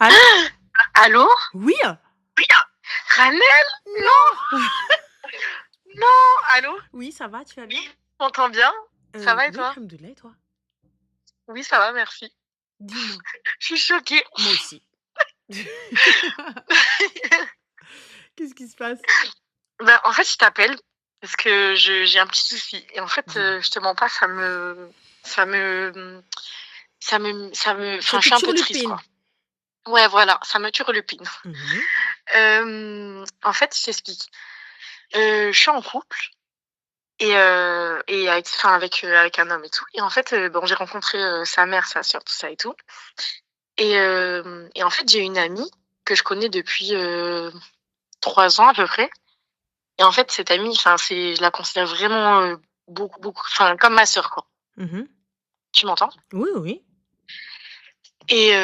Allô? Allô? Oui? Ranel? Non. Non! Allô? Oui, ça va, tu vas bien? Oui, tu m'entends bien? Ça va et Oui, toi? alhamdoulilah, et toi? Oui, ça va, merci. Dis-moi. Je suis choquée. Moi aussi. Qu'est-ce qui se passe? En fait, je t'appelle parce que j'ai un petit souci. Et en fait, Dis-moi. je te mens pas, ça me, enfin, je suis un peu triste, quoi. Ouais, voilà, ça me turlupine. En fait, je t'explique. Je suis en couple et avec un homme et tout. Et en fait, bon, j'ai rencontré sa mère, sa sœur, tout ça et tout. Et en fait, j'ai une amie que je connais depuis 3 ans à peu près. Et en fait, cette amie, enfin, je la considère vraiment beaucoup, beaucoup, enfin, comme ma sœur, quoi. Tu m'entends? Oui, oui. Et,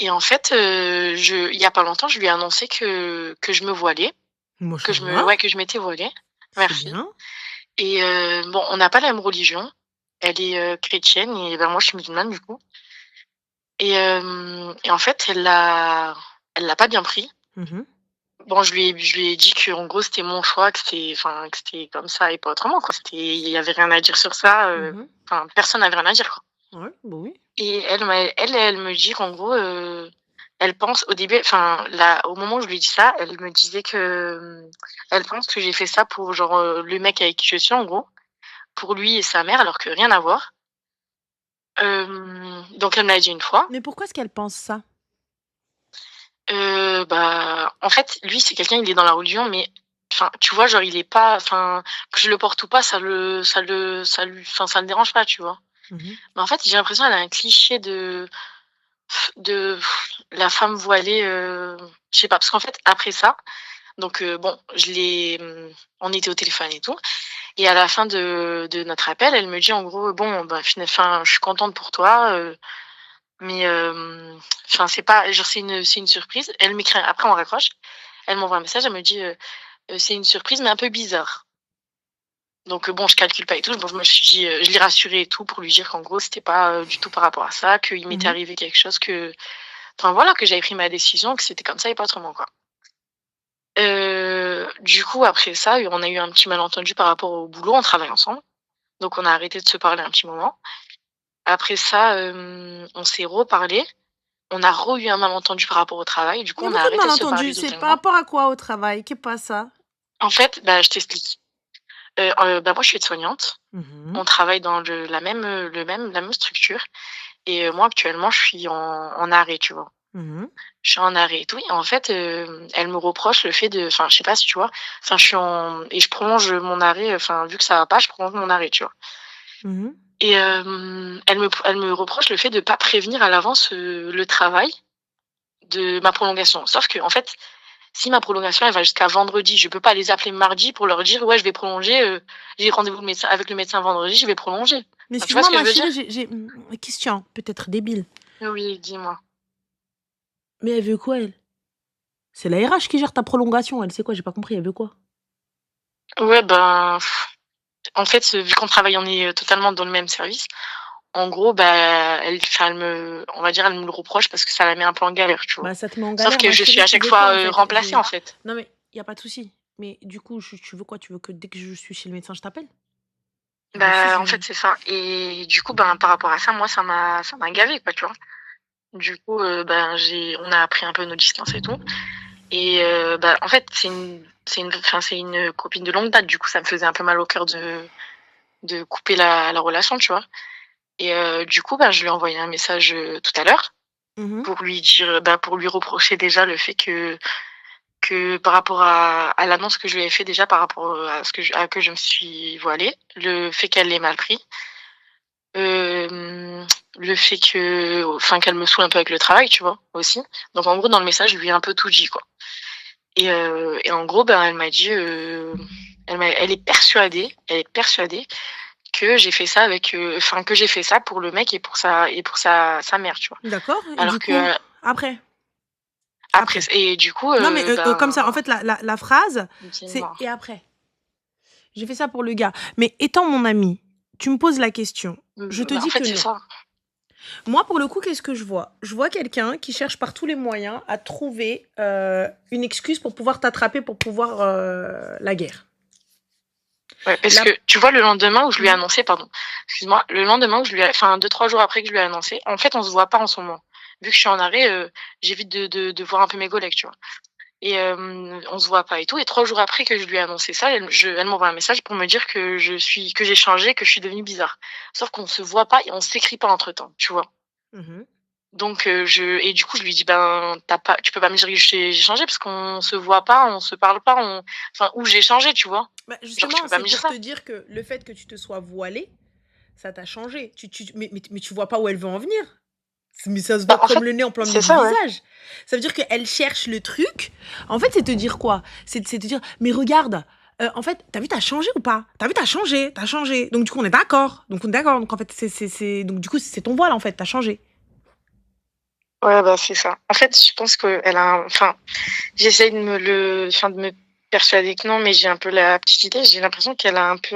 en fait, il y a pas longtemps, je lui ai annoncé que je me voilais, que Machallah. que je m'étais voilée. C'est Merci. bien. Et bon, on n'a pas la même religion. Elle est chrétienne et ben moi, je suis musulmane du coup. Et en fait, elle l'a pas bien pris. Bon, je lui ai dit que en gros, c'était mon choix, que c'était comme ça et pas autrement, quoi. Il y avait rien à dire sur ça. Enfin, personne n'avait rien à dire, quoi. Ouais, bah oui. Et elle me dit qu'en gros, elle pense au début, enfin, là, au moment où je lui dis ça, elle me disait que elle pense que j'ai fait ça pour genre le mec avec qui je suis, en gros, pour lui et sa mère, alors que rien à voir. Donc elle me l'a dit une fois. Mais pourquoi est-ce qu'elle pense ça? En fait, lui, c'est quelqu'un, il est dans la religion, mais enfin, tu vois, genre, il est pas, enfin, que je le porte ou pas, ça le dérange pas, tu vois. Mais en fait, j'ai l'impression qu'elle a un cliché de la femme voilée, je sais pas, parce qu'en fait, après ça, donc bon, on était au téléphone et tout, et à la fin de notre appel, elle me dit en gros, bon, bah, enfin, je suis contente pour toi, mais enfin, c'est pas genre c'est une surprise. Elle m'écrit après on raccroche. Elle m'envoie un message, elle me dit, «C'est une surprise mais un peu bizarre». Donc bon, je calcule pas et tout. Bon, je me suis dit, je l'ai rassurée et tout pour lui dire qu'en gros, c'était pas, du tout par rapport à ça, qu'il m'était arrivé quelque chose enfin voilà, que j'avais pris ma décision, que c'était comme ça et pas autrement, quoi. Du coup, après ça, on a eu un petit malentendu par rapport au boulot, on travaille ensemble. Donc on a arrêté de se parler un petit moment. Après ça, on s'est reparlé. On a eu un malentendu par rapport au travail. Du coup, Il y a on a beaucoup de arrêté de se parler malentendus. C'est par totalement. rapport à quoi au travail? Qu'est-ce pas ça? En fait, je t'explique. Moi, je suis aide-soignante. On travaille dans la même structure. Et moi, actuellement, je suis en arrêt, tu vois. Je suis en arrêt et tout. Et en fait, elle me reproche le fait de, enfin, je sais pas si tu vois. Enfin, et je prolonge mon arrêt. Enfin, vu que ça va pas, je prolonge mon arrêt, tu vois. Et elle me reproche le fait de pas prévenir à l'avance le travail de ma prolongation. Sauf que en fait, si ma prolongation elle va jusqu'à vendredi, je peux pas les appeler mardi pour leur dire ouais je vais prolonger. J'ai rendez-vous avec le médecin vendredi, je vais prolonger. Mais Enfin, tu vois ce excuse-moi, que je ma veux dire? chérie, j'ai une question, peut-être débile. Oui, dis-moi. Mais elle veut quoi, elle? C'est la RH qui gère ta prolongation, elle sait quoi? J'ai pas compris, elle veut quoi? Ouais, en fait, vu qu'on travaille, on est totalement dans le même service. En gros, on va dire, elle me le reproche parce que ça la met un peu en galère, tu vois. Bah, ça te met en Sauf galère, que ma je suis chérie, à tu chaque veux quoi, fois en fait? remplacée, en fait. Non, mais y a pas de souci. Mais du coup, tu veux quoi? Tu veux que dès que je suis chez le médecin, je t'appelle? En fait, c'est ça. Et du coup, par rapport à ça, moi, ça m'a gavée, quoi, tu vois. Du coup, on a pris un peu nos distances et tout. Et en fait, c'est une copine de longue date. Du coup, ça me faisait un peu mal au cœur de couper la relation, tu vois. Et du coup, je lui ai envoyé un message tout à l'heure pour lui dire, pour lui reprocher déjà le fait que par rapport à l'annonce que je lui ai fait déjà par rapport à que je me suis voilée, le fait qu'elle l'ait mal pris, le fait qu'elle me saoule un peu avec le travail, tu vois, aussi. Donc en gros, dans le message, je lui ai un peu tout dit, quoi. Et en gros, elle m'a dit, elle est persuadée que j'ai fait ça que j'ai fait ça pour le mec et pour sa mère, tu vois. D'accord, et Alors du que coup, après? après et du coup, Non, mais comme ça, en fait, la phrase, c'est dis-moi. et après? J'ai fait ça pour le gars. Mais étant mon amie, tu me poses la question, je te En dis que fait, c'est non. ça. Moi, pour le coup, qu'est-ce que je vois? Je vois quelqu'un qui cherche par tous les moyens à trouver une excuse pour pouvoir t'attraper, pour pouvoir la guerre. Ouais, parce que tu vois, le lendemain où je lui ai annoncé, pardon, excuse-moi, le lendemain où je lui ai, enfin 2-3 jours après que je lui ai annoncé, en fait, on se voit pas en ce moment. Vu que je suis en arrêt, j'évite de voir un peu mes collègues, tu vois. Et on se voit pas et tout. Et 3 jours après que je lui ai annoncé ça, elle m'envoie un message pour me dire que j'ai changé, que je suis devenue bizarre. Sauf qu'on se voit pas et on s'écrit pas entre-temps, tu vois. Donc et du coup, je lui dis: «Ben, tu peux pas me dire que j'ai changé parce qu'on se voit pas, on se parle pas, enfin, où j'ai changé», tu vois? Bah, Genre, tu justement, peux pas c'est me dire pour ça. te dire que le fait que tu te sois voilée, ça t'a changé. Mais tu vois pas où elle veut en venir. Mais ça se Bah, voit en comme fait, le nez en plein milieu c'est du ça, ouais. visage. Ça veut dire qu'elle cherche le truc. En fait, c'est te dire quoi? C'est te dire, mais regarde, en fait, t'as vu, t'as changé ou pas? T'as vu, t'as changé. Donc, du coup, on est d'accord. Donc, on est d'accord. Donc, en fait, donc, du coup, c'est ton voile, en fait, t'as changé. Ouais, bah, c'est ça. En fait, je pense qu'elle a enfin, j'essaye de me persuader que non, mais j'ai un peu la petite idée. J'ai l'impression qu'elle a un peu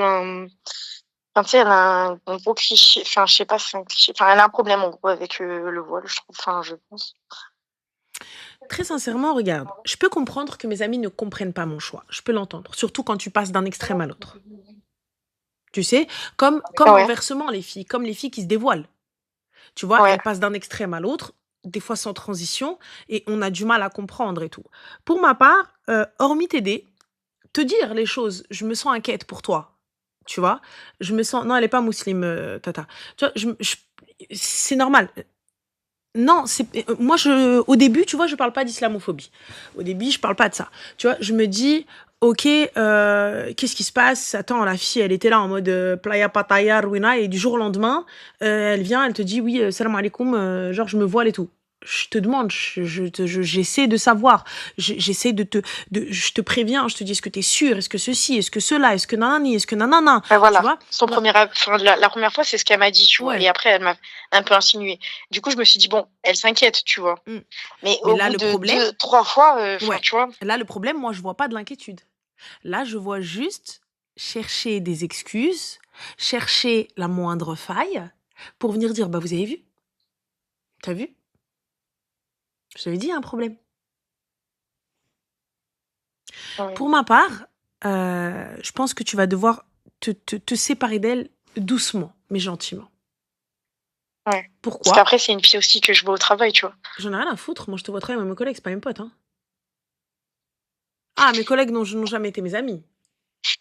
enfin, tu sais, elle a un gros cliché, enfin, je sais pas si c'est un cliché, enfin, elle a un problème, en gros, avec, le voile, je trouve, enfin, je pense. Très sincèrement, regarde, je peux comprendre que mes amis ne comprennent pas mon choix. Je peux l'entendre. Surtout quand tu passes d'un extrême à l'autre. Tu sais, comme Ouais, inversement, comme les filles qui se dévoilent. Tu vois, ouais, elles passent d'un extrême à l'autre, des fois sans transition, et on a du mal à comprendre et tout. Pour ma part, hormis t'aider, te dire les choses, je me sens inquiète pour toi. Tu vois, je me sens. Non, elle est pas musulmane, Tata. Tu vois, c'est normal. Non, moi, au début, tu vois, je parle pas d'islamophobie. Au début, je parle pas de ça. Tu vois, je me dis, ok, qu'est-ce qui se passe? Attends, la fille, elle était là en mode playa pataya, ruina, et du jour au lendemain, elle vient, elle te dit, oui, salam alaikum, genre, je me voile et tout. Je te demande, j'essaie de savoir, j'essaie je te préviens, je te dis, est-ce que t'es sûr? Est-ce que ceci? Est-ce que cela? Est-ce que nanani? Est-ce que nanana? ouais, Tu voilà. vois? Son Ouais. premier enfin, la 1re fois, c'est ce qu'elle m'a dit, tu vois? Et Ouais. après, elle m'a un peu insinué. Du coup, je me suis dit: «Bon, elle s'inquiète», tu vois? Mm. Mais Mais au là, bout le de problème, 2-3 fois, enfin, ouais. tu vois? Là, le problème, moi, je vois pas de l'inquiétude. Là, je vois juste chercher des excuses, chercher la moindre faille pour venir dire, bah, vous avez vu? T'as vu? Je t'avais dit, il y a un problème. Ouais, Pour ma part, je pense que tu vas devoir te séparer d'elle doucement, mais gentiment. ouais. Parce Pourquoi? qu'après, c'est une fille aussi que je vois au travail, tu vois? J'en ai rien à foutre. Moi, je te vois travailler avec mes collègues, c'est pas mes potes, hein. Ah, mes collègues n'ont jamais été mes amis.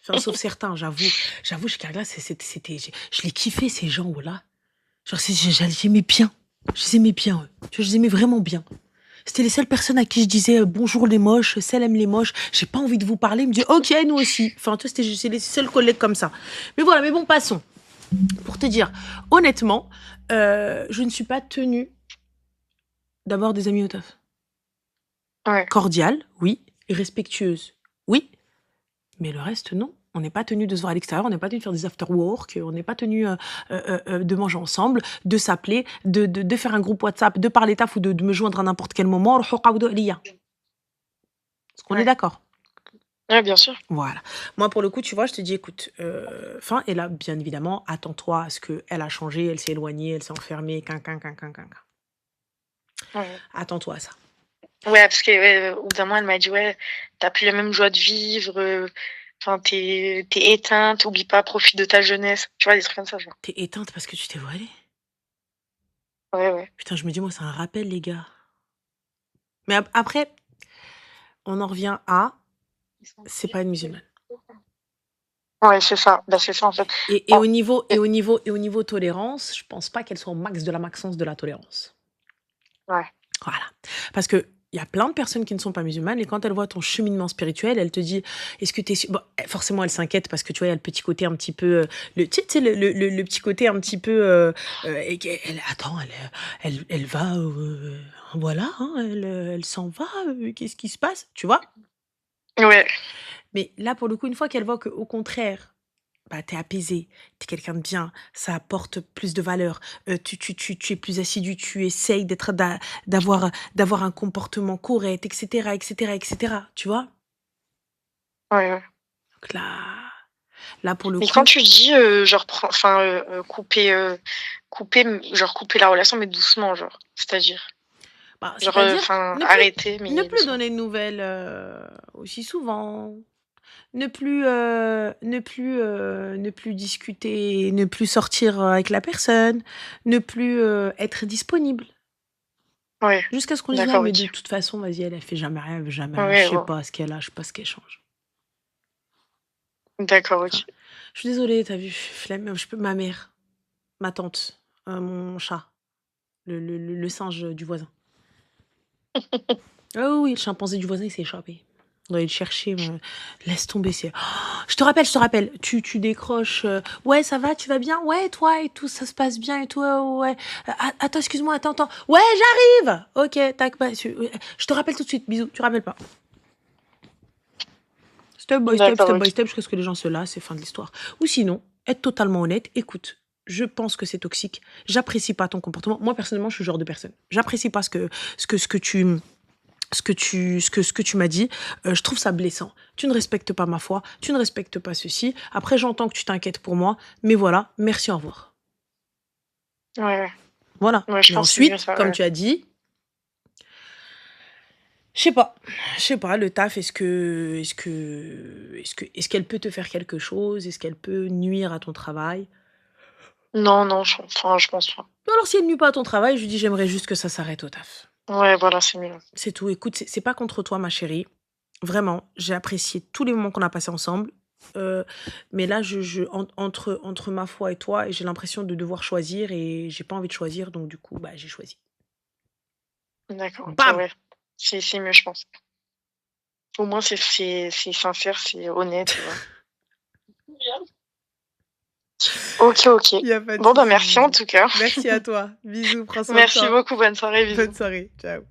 Enfin, sauf certains, j'avoue, chez Carglass, je les kiffais, ces gens-là. Genre, j'aimais bien. Je les aimais bien, eux. Tu vois, je les aimais vraiment bien. C'était les seules personnes à qui je disais bonjour les moches, celle aime les moches, j'ai pas envie de vous parler. Ils me disaient ok, nous aussi. Enfin, tu vois, c'est les seuls collègues comme ça. Mais voilà, mais bon, passons. Pour te dire, honnêtement, je ne suis pas tenue d'avoir des amis au taf. Ouais. Cordiale, oui. Respectueuse, oui. Mais le reste, non. On n'est pas tenu de se voir à l'extérieur, on n'est pas tenu de faire des after-work, on n'est pas tenu de manger ensemble, de s'appeler, de faire un groupe WhatsApp, de parler taf ou de me joindre à n'importe quel moment. Est-ce qu'on est Ouais. d'accord? Ouais, bien sûr. Voilà. Moi, pour le coup, tu vois, je te dis, écoute, fin, et là, bien évidemment, attends-toi à ce qu'elle a changé, elle s'est éloignée, elle s'est enfermée, quin. Ouais. Attends-toi à ça. Ouais, parce que, ouais, au bout d'un moment, elle m'a dit: «Ouais, tu plus la même joie de vivre, enfin, tu es éteinte, oublie pas, profite de ta jeunesse». Tu vois, des trucs comme ça, genre. T'es éteinte parce que tu t'es voilée? Ouais, ouais. Putain, je me dis, moi, c'est un rappel, les gars. Mais après, on en revient à, c'est pas une musulmane. Ouais, c'est ça. Bah, c'est ça, en fait. Et Bon, au niveau tolérance, je pense pas qu'elle soit au max de la maxence de la tolérance. ouais. Voilà. Parce que il y a plein de personnes qui ne sont pas musulmanes et quand elles voient ton cheminement spirituel, elles te disent est-ce que tu es sûr. Bon, forcément, elles s'inquiètent parce que tu vois, il y a le petit côté un petit peu. Tu sais, le petit côté un petit peu. Attends, elle va. Voilà, hein, elle s'en va. Qu'est-ce qui se passe? Tu vois? Ouais. Mais là, pour le coup, une fois qu'elle voit qu'au contraire, bah, t'es apaisé, t'es quelqu'un de bien, ça apporte plus de valeur, tu es plus assidu, tu essayes d'avoir un comportement correct, etc., etc., etc., tu vois? Ouais, ouais. Donc là, pour le Mais quand coup, tu dis, genre, couper, couper la relation, mais doucement, genre. C'est-à-dire? Bah, Genre, c'est-à-dire, arrêter, ne mais plus doucement. donner de nouvelles aussi souvent, ne plus discuter, ne plus sortir avec la personne, ne plus être disponible. Ouais, Jusqu'à ce qu'on dise, ouais, d'accord, mais de OK. toute façon, vas-y, elle fait jamais rien, elle veut jamais rien, je Ouais, sais ouais. pas ce qu'elle a, je sais pas ce qu'elle change. D'accord, Enfin, OK. je suis désolée, t'as vu, flemme, ma mère, ma tante, mon chat, le singe du voisin. Ah oui, le chimpanzé du voisin, il s'est échappé. On doit aller le chercher, laisse tomber. Oh, je te rappelle. Tu décroches. Ouais, ça va, tu vas bien? Ouais, toi et tout, ça se passe bien et tout. Ouais. Attends, excuse-moi, attends. Ouais, j'arrive! Ok, tac, je te rappelle tout de suite. Bisous, tu rappelles pas. Step by step, D'accord, OK. jusqu'à ce que les gens se lassent, c'est fin de l'histoire. Ou sinon, être totalement honnête, écoute, je pense que c'est toxique. J'apprécie pas ton comportement. Moi, personnellement, je suis le genre de personne. J'apprécie pas ce que tu m'as dit, je trouve ça blessant. Tu ne respectes pas ma foi, tu ne respectes pas ceci. Après, j'entends que tu t'inquiètes pour moi, mais voilà, merci, au revoir. Ouais. Voilà. Ouais, je Mais pense que c'est mieux ensuite, ça, comme ouais. tu as dit, je sais pas, le taf, est-ce qu'elle peut te faire quelque chose? Est-ce qu'elle peut nuire à ton travail? Non, je pense pas. Alors, si elle nuit pas à ton travail, je lui dis, j'aimerais juste que ça s'arrête au taf. Ouais, voilà, c'est mieux. C'est tout. Écoute, c'est pas contre toi, ma chérie. Vraiment, j'ai apprécié tous les moments qu'on a passés ensemble. Mais là, entre ma foi et toi, j'ai l'impression de devoir choisir et j'ai pas envie de choisir, donc du coup, bah, j'ai choisi. D'accord, OK, Bam! ouais. C'est mieux, je pense. Au moins, c'est sincère, c'est honnête, tu vois? OK, OK. Il y a pas de Bon, bah, souci, merci en bisous. tout cas. Merci à toi. Bisous, prends soin de Merci toi. beaucoup, bonne soirée, Bonne bisous. soirée. Ciao.